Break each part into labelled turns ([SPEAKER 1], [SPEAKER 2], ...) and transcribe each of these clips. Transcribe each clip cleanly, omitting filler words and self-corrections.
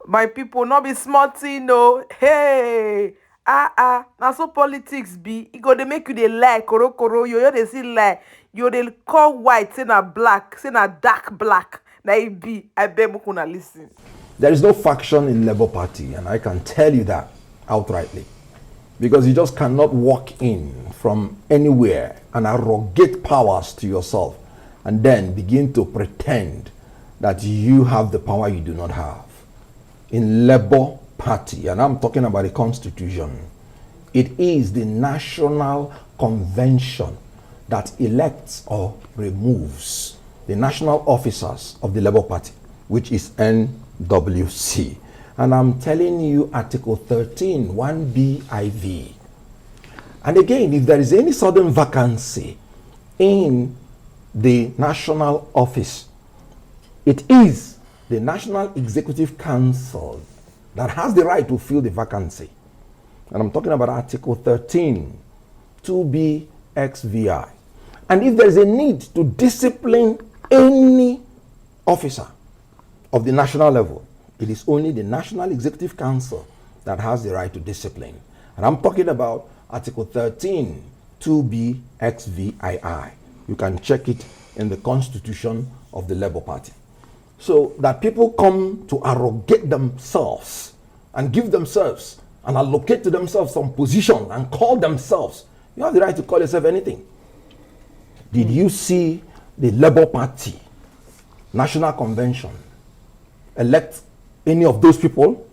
[SPEAKER 1] My people, not be smarty, no. Hey, now so politics be. It go they make you they lie, koro. You they see lie. You they call white, say na black, say na dark black. Na it be. I beg you na listen.
[SPEAKER 2] There is no faction in Labour Party, and I can tell you that outrightly. Because you just cannot walk in from anywhere and arrogate powers to yourself and then begin to pretend that you have the power you do not have. In Labour Party, and I'm talking about the Constitution, it is the National Convention that elects or removes the national officers of the Labour Party, which is NWC. And I'm telling you, Article 13, 1BIV. And again, if there is any sudden vacancy in the national office, it is the National Executive Council that has the right to fill the vacancy. And I'm talking about Article 13, 2BXVI. And if there is a need to discipline any officer of the national level, it is only the National Executive Council that has the right to discipline. And I'm talking about Article 13, 2BXVII. You can check it in the Constitution of the Labour Party. So that people come to arrogate themselves and give themselves and allocate to themselves some position and call themselves, you have the right to call yourself anything. Did you see the Labour Party National Convention elect any of those people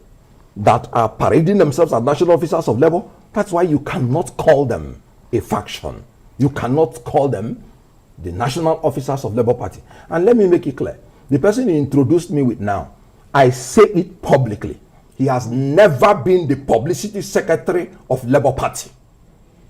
[SPEAKER 2] that are parading themselves as national officers of Labour? That's why you cannot call them a faction. You cannot call them the national officers of Labour Party. And let me make it clear. The person you introduced me with now, I say it publicly. He has never been the publicity secretary of Labour Party.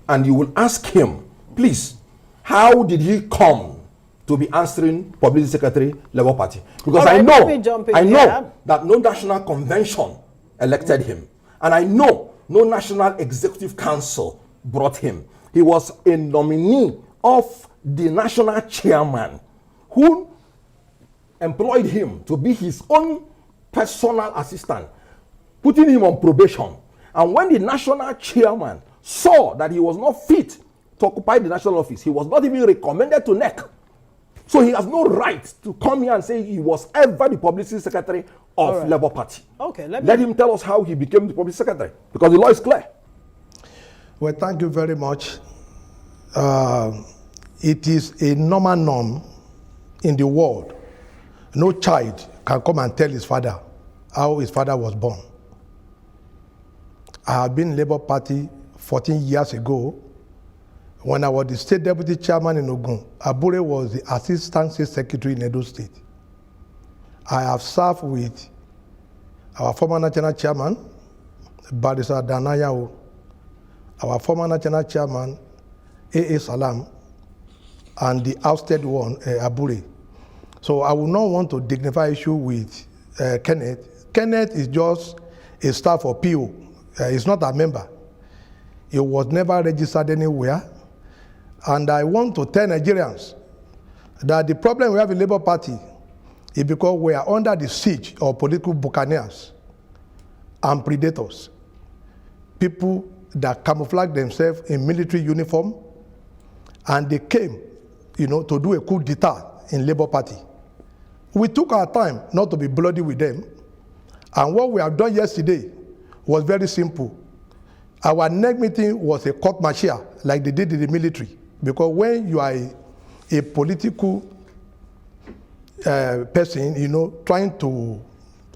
[SPEAKER 2] And you will ask him, please, how did he come to be answering publicity secretary Labour Party? Because
[SPEAKER 3] right,
[SPEAKER 2] I know that no national convention elected him, and I know no national executive council brought him. He was a nominee of the national chairman who employed him to be his own personal assistant, putting him on probation. And when the national chairman saw that he was not fit to occupy the national office, he was not even recommended to NEC. So he has no right to come here and say he was ever the publicity secretary of Labour Party.
[SPEAKER 3] Okay,
[SPEAKER 2] let him tell us how he became the publicity secretary, because the law is clear.
[SPEAKER 4] Well, thank you very much. It is a normal norm in the world. No child can come and tell his father how his father was born. I have been in Labour Party 14 years ago. When I was the state deputy chairman in Ogun, Abure was the assistant state secretary in Edo State. I have served with our former national chairman, Barrister Danayao, our former national chairman, A.A. Salam, and the ousted one, Abure. So I would not want to dignify issue with Kenneth. Kenneth is just a staff of PO. He's not a member. He was never registered anywhere. And I want to tell Nigerians that the problem we have in Labour Party is because we are under the siege of political buccaneers and predators. People that camouflage themselves in military uniform, and they came, to do a coup d'etat in Labour Party. We took our time not to be bloody with them. And what we have done yesterday was very simple. Our next meeting was a court martial, like they did in the military. Because when you are a political person, trying to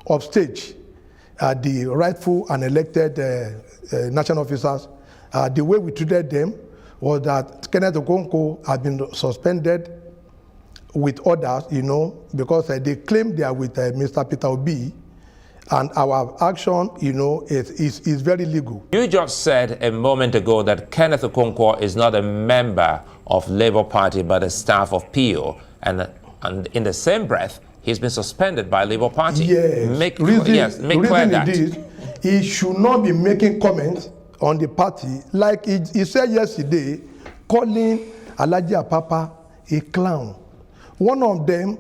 [SPEAKER 4] upstage the rightful and elected national officers, the way we treated them was that Kenneth Okwowo had been suspended with others, because they claim they are with Mr. Peter Obi. And our action, is very legal.
[SPEAKER 5] You just said a moment ago that Kenneth Okwowo is not a member of Labour Party, but a staff of PO. And in the same breath, he's been suspended by Labour Party.
[SPEAKER 4] Yes.
[SPEAKER 5] Make clear that.
[SPEAKER 4] He should not be making comments on the party, like he said yesterday, calling Alhaji Apapa a clown. One of them,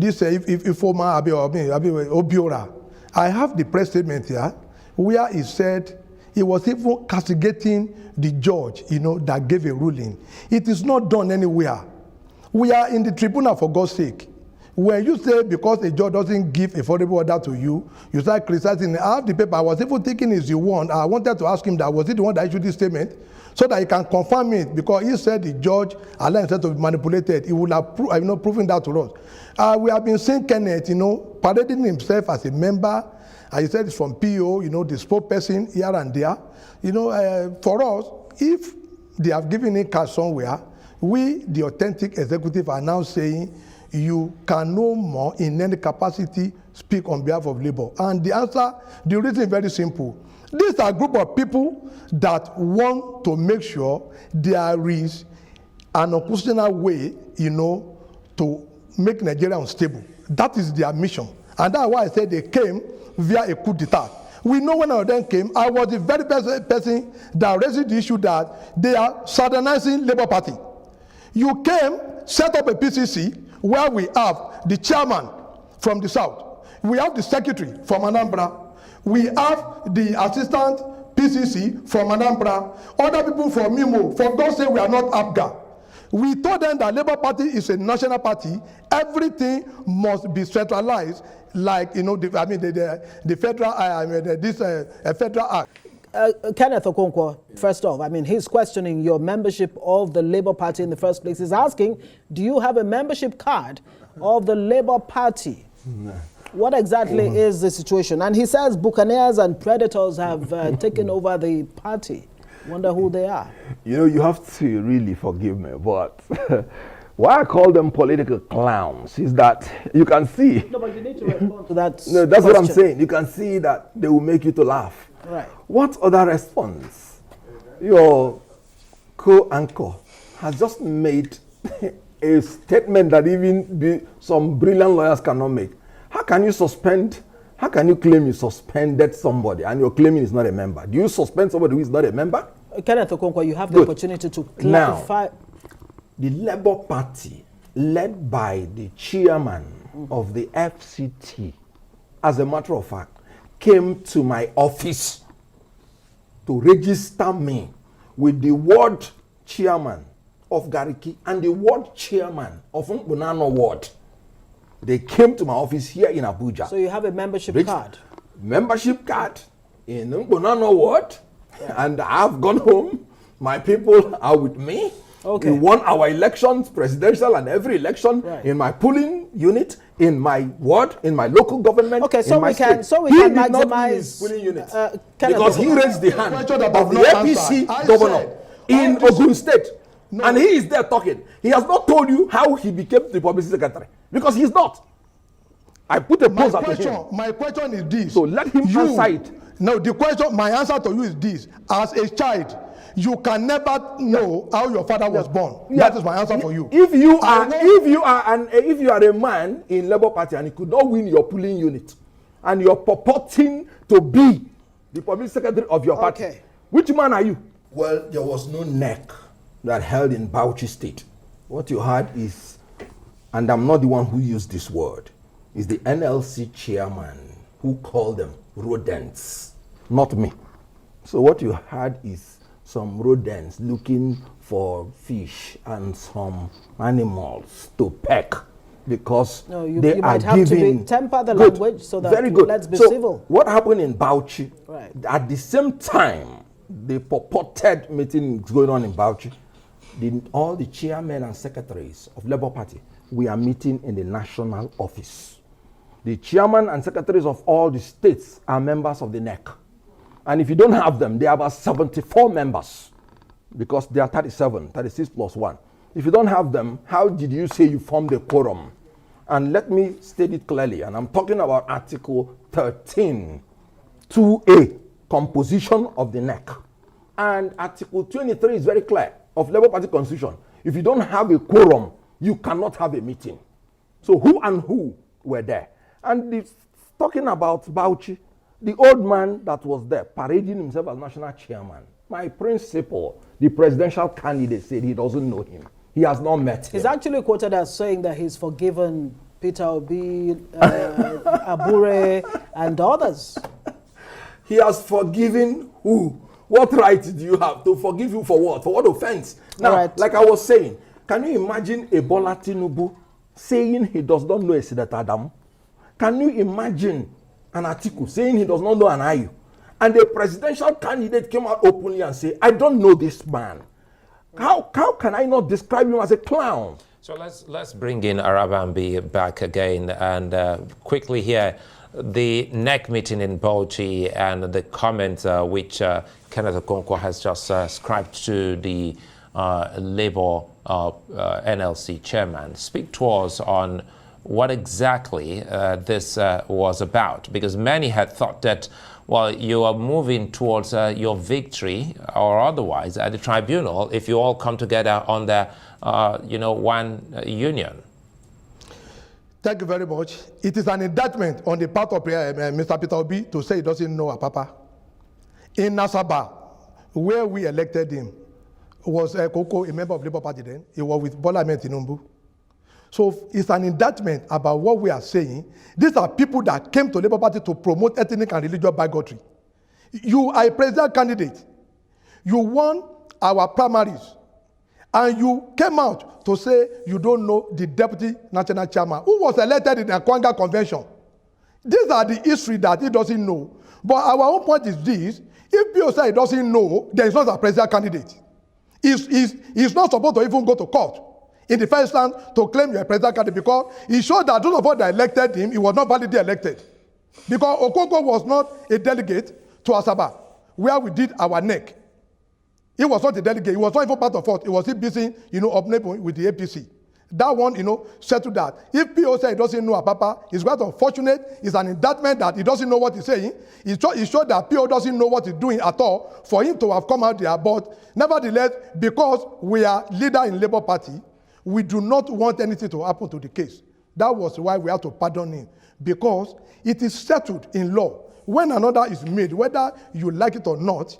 [SPEAKER 4] this if former Obiora, I have the press statement here where he said he was even castigating the judge, that gave a ruling. It is not done anywhere. We are in the tribunal, for God's sake. When you say because a judge doesn't give a favorable order to you, you start criticizing. I have the paper. I was even thinking is the one. I wanted to ask him that was it the one that issued this statement, so that he can confirm it, because he said the judge allowed himself to be manipulated. He would have proven that to us. We have been seeing Kenneth, parading himself as a member. He said it's from PO, the spokesperson here and there. For us, if they have given him cash somewhere, we, the authentic executive, are now saying you can no more in any capacity speak on behalf of Labour. And the reason is very simple. These are a group of people that want to make sure there is an unconstitutional way, to make Nigeria unstable. That is their mission. And that's why I said they came via a coup d'etat. We know when I then came, I was the very person that raised the issue that they are southernizing Labour Party. You came, set up a PCC where we have the chairman from the south, we have the secretary from Anambra, we have the assistant PCC from Anambra, other people from Imo. For God's sake, we are not APGA. We told them that Labour Party is a national party. Everything must be centralized, like the federal federal act.
[SPEAKER 3] Kenneth Okwowo, first off, he's questioning your membership of the Labour Party in the first place. He's asking, do you have a membership card of the Labour Party? No. What exactly is the situation? And he says buccaneers and predators have taken over the party. Wonder who they are.
[SPEAKER 2] You have to really forgive me, but why I call them political clowns is that you can see.
[SPEAKER 3] No, but you need to respond to that.
[SPEAKER 2] No, that's what I'm saying. You can see that they will make you to laugh.
[SPEAKER 3] Right.
[SPEAKER 2] What other response? Your co-anchor has just made a statement that even some brilliant lawyers cannot make. How can you claim you suspended somebody and you're claiming he's not a member? Do you suspend somebody who is not a member?
[SPEAKER 3] Kenneth Okwowo, you have the opportunity to clarify.
[SPEAKER 2] Now, the Labour Party, led by the chairman of the FCT, as a matter of fact, came to my office to register me with the ward chairman of Gariki and the ward chairman of Mbunano ward. They came to my office here in Abuja.
[SPEAKER 3] So you have a membership card?
[SPEAKER 2] Membership card in Mbunano ward, and I've gone home. My people are with me.
[SPEAKER 3] Okay.
[SPEAKER 2] We won our elections, presidential and every election, in my polling unit, in my ward, in my local government.
[SPEAKER 3] Okay, so
[SPEAKER 2] in my
[SPEAKER 3] we can
[SPEAKER 2] maximize
[SPEAKER 3] maximize
[SPEAKER 2] his polling unit
[SPEAKER 3] because
[SPEAKER 2] he raised the hand of the APC governor in Ogun State, and he is there talking. He has not told you how he became the publicity secretary because he's not. I put a pause to him.
[SPEAKER 4] My question is this.
[SPEAKER 2] So let him answer it.
[SPEAKER 4] No, my answer to you is this. As a child, you can never know how your father was born. That is my answer for you.
[SPEAKER 2] If you are a man in Labour Party and you could not win your polling unit, and you're purporting to be the public secretary of your party, which man are you? Well, there was no neck that held in Bauchi State. What you had is, and I'm not the one who used this word, is the NLC chairman who called them rodents, not me. So what you had is some rodents looking for fish and some animals to peck because
[SPEAKER 3] they are giving. Temper the language so that let's be civil.
[SPEAKER 2] What happened in Bauchi? Right. At the same time, the purported meeting is going on in Bauchi. All the chairmen and secretaries of Labour Party, we are meeting in the national office. The chairman and secretaries of all the states are members of the NEC. And if you don't have them, there are about 74 members because there are 36 plus 1. If you don't have them, how did you say you formed a quorum? And let me state it clearly, and I'm talking about Article 13, 2A, composition of the NEC. And Article 23 is very clear of Labour Party Constitution. If you don't have a quorum, you cannot have a meeting. So who and who were there? And talking about Bauchi, the old man that was there, parading himself as national chairman, my principal, the presidential candidate, said he doesn't know him. He has not met him.
[SPEAKER 3] He's actually quoted as saying that he's forgiven Peter Obi, Abure, and others.
[SPEAKER 2] He has forgiven who? What right do you have to forgive you for what? For what offense? Now,
[SPEAKER 3] right.
[SPEAKER 2] Like I was saying, can you imagine Ebola Tinubu saying he does not know a Sidat Adam? Can you imagine an Atiku saying he does not know an Ayu? And the presidential candidate came out openly and said, I don't know this man. How can I not describe him as a clown?
[SPEAKER 5] So let's bring in Arabambi back again and quickly hear the NEC meeting in Bauchi and the comments which Kenneth Okwowo has just ascribed to the Labour NLC chairman. Speak to us on what exactly this was about, because many had thought that, well, you are moving towards your victory or otherwise at the tribunal if you all come together on the, one union.
[SPEAKER 4] Thank you very much. It is an indictment on the part of Mr. Peter Obi to say he doesn't know Apapa. In Nasaba, where we elected him, was Koko, a member of Labour Party then. He was with Bola Ahmed Tinubu. So it's an indictment about what we are saying. These are people that came to Labour Party to promote ethnic and religious bigotry. You are a presidential candidate. You won our primaries. And you came out to say you don't know the deputy national chairman who was elected in the Akwanga convention. These are the history that he doesn't know. But our own point is this: if Pio said he doesn't know, then he's not a presidential candidate. He's not supposed to even go to court in the first instance to claim you're a presidential candidate, because he showed that those of us that elected him, he was not validly elected. Because Okwowo was not a delegate to Asaba, where we did our NEC. He was not a delegate. He was not even part of us. He was still busy, upneighboring with the APC. That one, settled that. If PO said he doesn't know Apapa, it's quite unfortunate. It's an indictment that he doesn't know what he's saying. It showed that PO doesn't know what he's doing at all for him to have come out there. But nevertheless, because we are leader in Labour Party, we do not want anything to happen to the case. That was why we have to pardon him, because it is settled in law. When an order is made, whether you like it or not,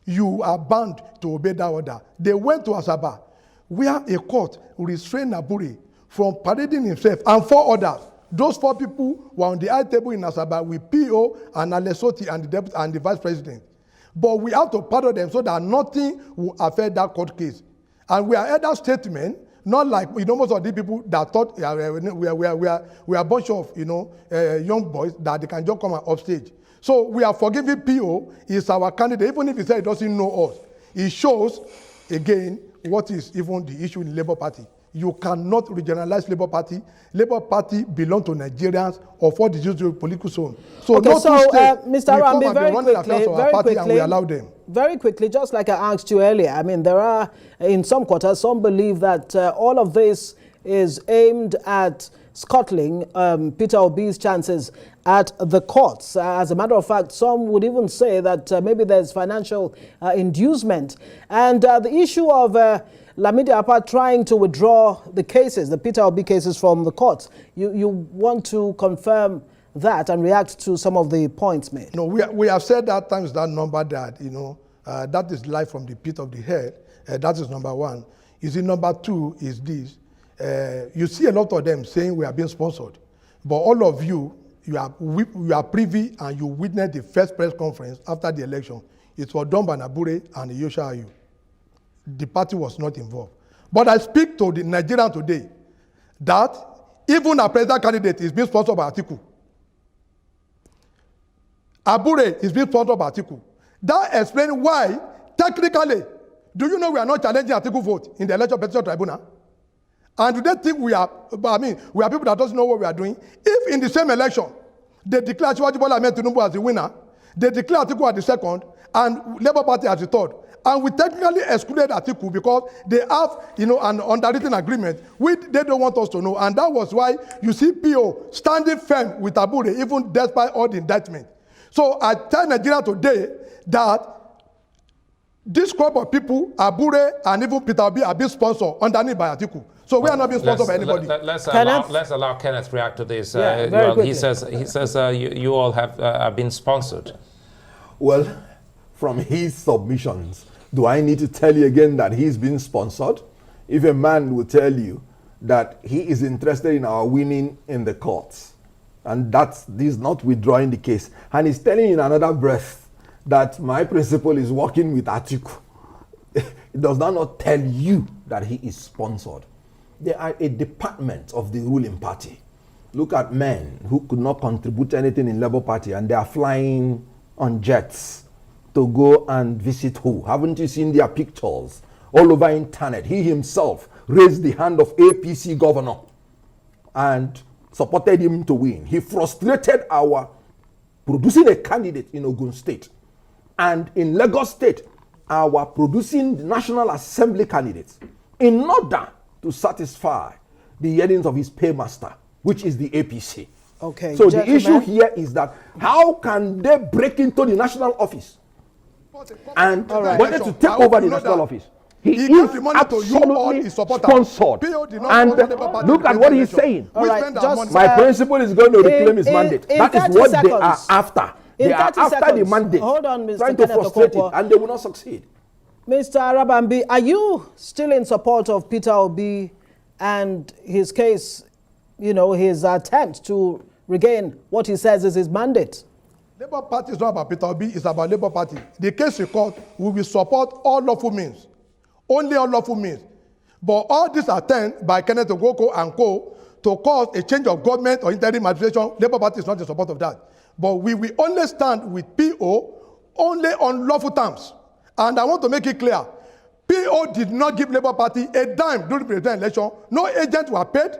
[SPEAKER 4] you are bound to obey that order. They went to Asaba, where a court restrained Abure from parading himself and 4 others. Those 4 people were on the high table in Asaba with PO and Alesoti and the deputy and the vice president. But we have to pardon them so that nothing will affect that court case. And we are at that statement, not like most of the people that thought we are a bunch of young boys that they can just come and upstage. So we are forgiving PO. He's our candidate, even if he said he doesn't know us. It shows again what is even the issue in Labour Party. You cannot regionalize Labour Party. Labour Party belongs to Nigerians of all the usual political zone. So
[SPEAKER 3] okay, Mr. Rambi,
[SPEAKER 4] we allow them.
[SPEAKER 3] Very quickly, just like I asked you earlier, I mean, there are, in some quarters, some believe that all of this is aimed at scuttling Peter Obi's chances at the courts. As a matter of fact, some would even say that maybe there's financial inducement. And the issue of Lamidi Apa trying to withdraw the cases, the Peter Obi cases, from the courts, you want to confirm that and react to some of the points made?
[SPEAKER 4] No, we have said that times that number that, that is life from the pit of the head. That is number 1. You see, number 2 is this. You see a lot of them saying we are being sponsored. But all of you are privy and you witnessed the first press conference after the election. It was done by Nabure and Yosha Ayu. The party was not involved. But I speak to the Nigerian today that even a president candidate is being sponsored by Atiku. Abure is being sponsored by Atiku. That explains why, technically, do you know we are not challenging Atiku vote in the election petition tribunal? And do they think we are people that doesn't know what we are doing? If in the same election, they declare Shivaji Bola Ahmed Tinubu as the winner, they declare Atiku as the second, and Labour Party as the third. And we technically excluded Atiku because they have, an underwritten agreement which they don't want us to know. And that was why you see PO standing firm with Abure, even despite all the indictment. So I tell Nigeria today that this group of people, Abure and even Peter Obi, are being sponsored underneath by Atiku. So we are not being sponsored by anybody.
[SPEAKER 5] Let's allow Kenneth react to this. He says you all have been sponsored.
[SPEAKER 2] Well, from his submissions, do I need to tell you again that he's been sponsored? If a man will tell you that he is interested in our winning in the courts. And this is not withdrawing the case. And he's telling in another breath that my principal is working with Atiku. It does not tell you that he is sponsored. They are a department of the ruling party. Look at men who could not contribute anything in Labour Party and they are flying on jets to go and visit who? Haven't you seen their pictures all over internet? He himself raised the hand of APC governor and supported him to win. He frustrated our producing a candidate in Ogun State. And in Lagos State, our producing National Assembly candidates in order to satisfy the yearnings of his paymaster, which is the APC.
[SPEAKER 3] Okay,
[SPEAKER 2] so
[SPEAKER 3] gentlemen,
[SPEAKER 2] the issue here is that how can they break into the national office and wanted to take over the national office? He is absolutely sponsored. And look at what he's saying. My principal is going to reclaim his mandate. That is what they are after. They are after the mandate.
[SPEAKER 3] Hold on, Mr.
[SPEAKER 2] Trying to
[SPEAKER 3] Kenneth
[SPEAKER 2] frustrate
[SPEAKER 3] Okwowo.
[SPEAKER 2] it, and they will not succeed.
[SPEAKER 3] Mr. Arabambi, are you still in support of Peter Obi and his case, you know, his attempt to regain what he says is his mandate?
[SPEAKER 4] Labour Party is not about Peter Obi, it's about Labour Party. The case in court, we will support all lawful means. Only all lawful means. But all this attempt by Kenneth Okwowo and co. to cause a change of government or interim administration, Labour Party is not in support of that. But we will only stand with PO only on lawful terms. And I want to make it clear, PO did not give Labour Party a dime during the presidential election. No agents were paid.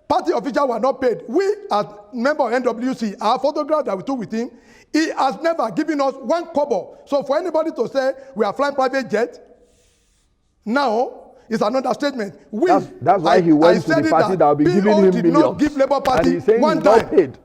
[SPEAKER 4] Party officials were not paid. We, as members of NWC, our photograph that we took with him, he has never given us one kobo. So for anybody to say we are flying private jet, now it's another statement.
[SPEAKER 2] That's why he went to the party that will be giving him millions.
[SPEAKER 4] Did not give Labour Party
[SPEAKER 2] and he's saying
[SPEAKER 4] one
[SPEAKER 2] he's not
[SPEAKER 4] dime.
[SPEAKER 2] paid.